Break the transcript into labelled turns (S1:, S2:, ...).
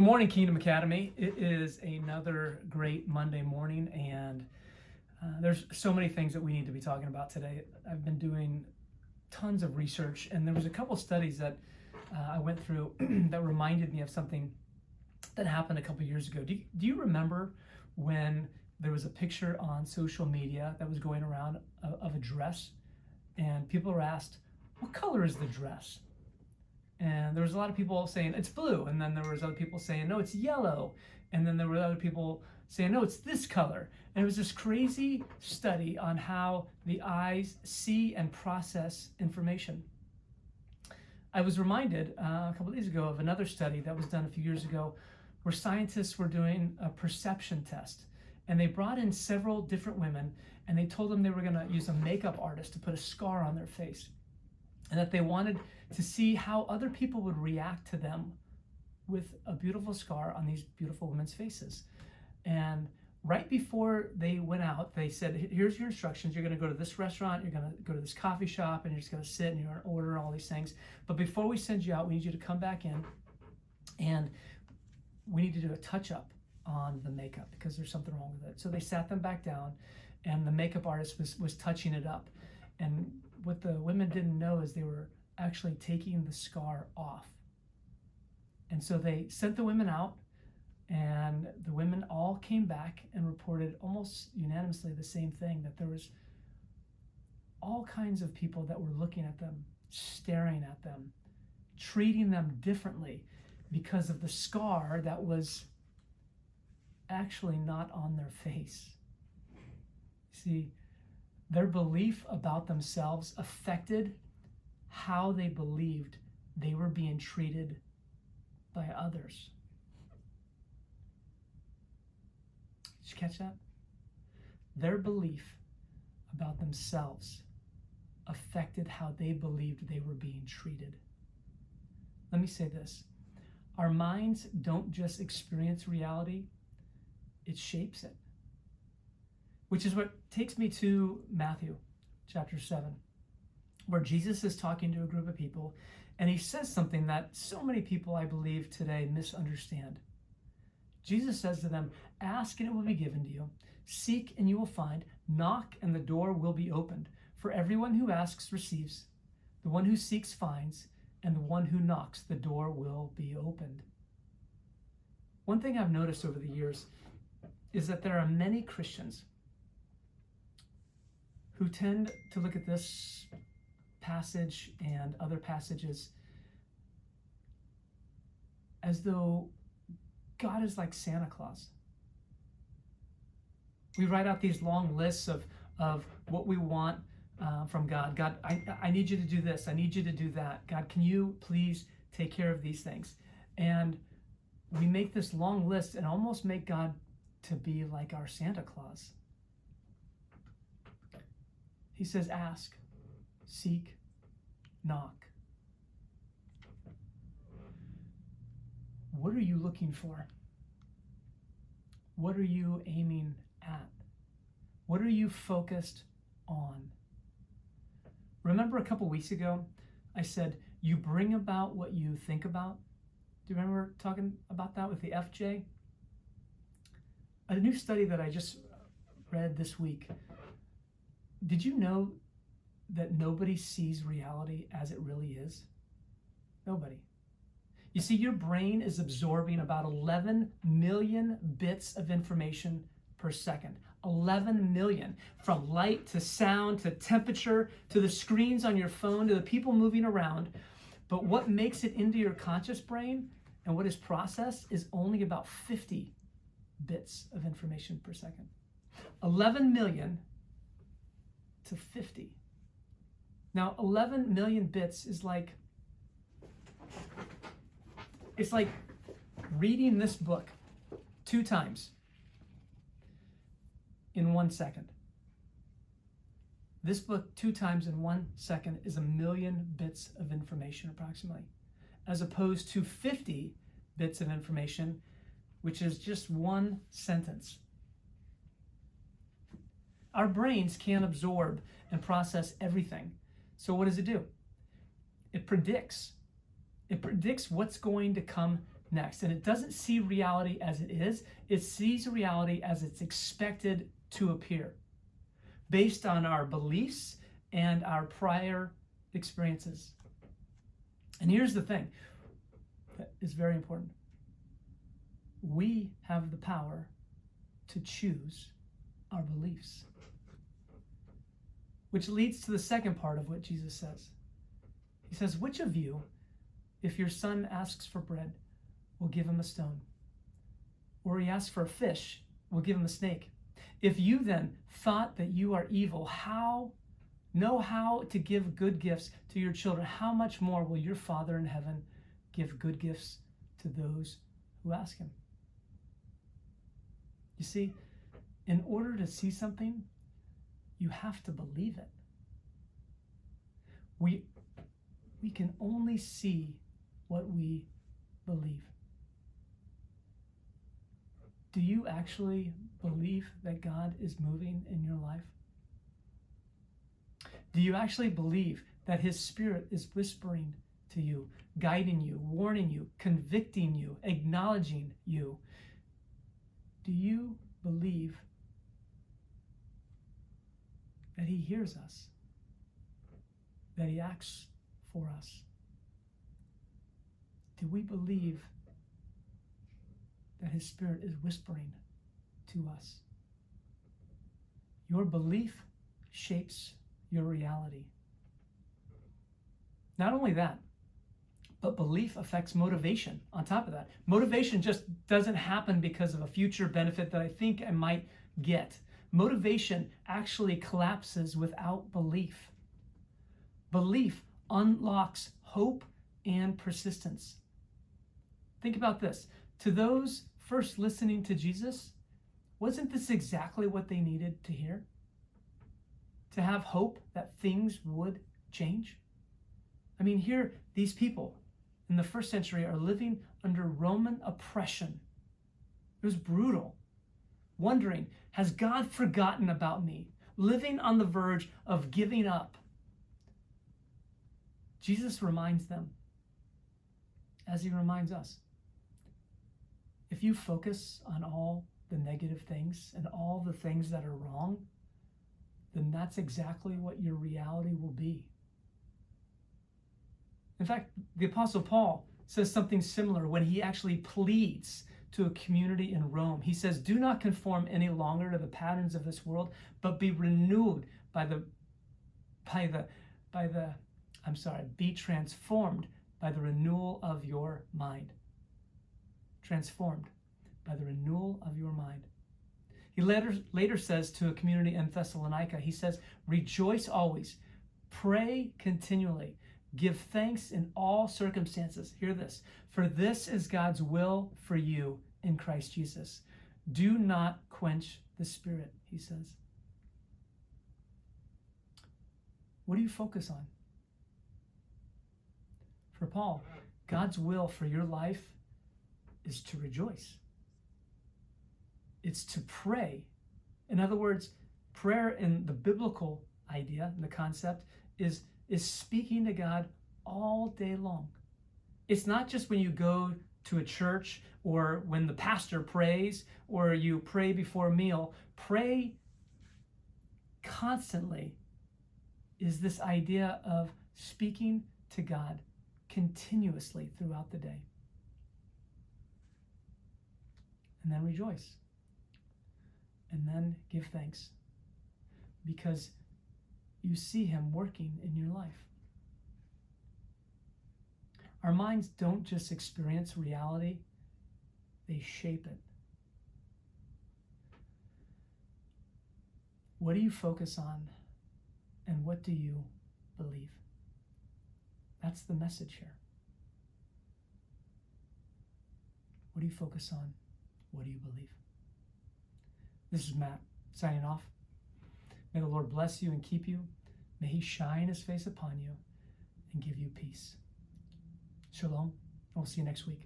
S1: Good morning, Kingdom Academy. It is another great Monday morning, and there's so many things that we need to be talking about today. I've been doing tons of research, and there was a couple studies that I went through that reminded me of something that happened a couple years ago. Do you remember when there was a picture on social media that was going around of a dress, and people were asked, what color is the dress? And there was a lot of people saying it's blue, and then there was other people saying no, it's yellow, and then there were other people saying no, it's this color. And it was this crazy study on how the eyes see and process information. I was reminded a couple of days ago of another study that was done a few years ago where scientists were doing a perception test, and they brought in several different women, and they told them they were going to use a makeup artist to put a scar on their face, and that they wanted to see how other people would react to them with a beautiful scar on these beautiful women's faces. And right before they went out, they said, here's your instructions. You're going to go to this restaurant, you're going to go to this coffee shop, and you're just going to sit and you're going to order all these things. But before we send you out, we need you to come back in, and we need to do a touch-up on the makeup because there's something wrong with it. So they sat them back down, and the makeup artist was touching it up. And what the women didn't know is they were actually taking the scar off. And so they sent the women out, and the women all came back and reported almost unanimously the same thing, that there was all kinds of people that were looking at them, staring at them, treating them differently because of the scar that was actually not on their face. See, their belief about themselves affected how they believed they were being treated by others. Did you catch that? Their belief about themselves affected how they believed they were being treated. Let me say this. Our minds don't just experience reality, it shapes it. Which is what takes me to Matthew chapter 7, where Jesus is talking to a group of people, and he says something that so many people, I believe, today misunderstand. Jesus says to them, ask and it will be given to you. Seek and you will find. Knock and the door will be opened. For everyone who asks receives. The one who seeks finds. And the one who knocks, the door will be opened. One thing I've noticed over the years is that there are many Christians who tend to look at this passage and other passages as though God is like Santa Claus. We write out these long lists of what we want from God. God, I need you to do this. I need you to do that. God, can you please take care of these things? And we make this long list and almost make God to be like our Santa Claus. He says, ask, seek, knock. What are you looking for? What are you aiming at? What are you focused on? Remember a couple weeks ago, I said, you bring about what you think about? Do you remember talking about that with the FJ? A new study that I just read this week. Did you know that nobody sees reality as it really is? Nobody. You see, your brain is absorbing about 11 million bits of information per second. 11 million. From light to sound to temperature to the screens on your phone to the people moving around. But what makes it into your conscious brain and what is processed is only about 50 bits of information per second. 11 million to 50. Now, 11 million bits is like, it's like reading this book 2 times in 1 second. This book 2 times in 1 second is 1 million bits of information approximately, as opposed to 50 bits of information, which is just 1 sentence. Our brains can't absorb and process everything. So what does it do? It predicts what's going to come next. And it doesn't see reality as it is, it sees reality as it's expected to appear based on our beliefs and our prior experiences. And here's the thing that is very important. We have the power to choose our beliefs. Which leads to the second part of what Jesus says. He says, which of you, if your son asks for bread, will give him a stone? Or he asks for a fish, will give him a snake? If you then thought that you are evil, know how to give good gifts to your children, how much more will your Father in heaven give good gifts to those who ask him? You see, in order to see something, you have to believe it. We can only see what we believe. Do you actually believe that God is moving in your life? Do you actually believe that his Spirit is whispering to you, guiding you, warning you, convicting you, acknowledging you? Do you believe that he hears us, that he acts for us? Do we believe that his Spirit is whispering to us? Your belief shapes your reality. Not only that, but belief affects motivation on top of that. Motivation just doesn't happen because of a future benefit that I think I might get. Motivation actually collapses without belief. Belief unlocks hope and persistence. Think about this. To those first listening to Jesus, wasn't this exactly what they needed to hear? To have hope that things would change? I mean, here, these people in the first century are living under Roman oppression. It was brutal. Wondering, has God forgotten about me? Living on the verge of giving up. Jesus reminds them, as he reminds us, if you focus on all the negative things and all the things that are wrong, then that's exactly what your reality will be. In fact, the Apostle Paul says something similar when he actually pleads to a community in Rome. He says, do not conform any longer to the patterns of this world, but be renewed be transformed by the renewal of your mind. Transformed by the renewal of your mind. He later says to a community in Thessalonica, he says, rejoice always, pray continually, give thanks in all circumstances. Hear this, for this is God's will for you in Christ Jesus. Do not quench the Spirit, he says. What do you focus on? For Paul, God's will for your life is to rejoice. It's to pray. In other words, prayer in the biblical idea, and the concept, is speaking to God all day long. It's not just when you go to a church or when the pastor prays or you pray before a meal. Pray constantly is this idea of speaking to God continuously throughout the day. And then rejoice. And then give thanks. Because you see him working in your life. Our minds don't just experience reality, they shape it. What do you focus on, and what do you believe? That's the message here. What do you focus on? What do you believe? This is Matt, signing off. May the Lord bless you and keep you. May he shine his face upon you and give you peace. Shalom. We'll see you next week.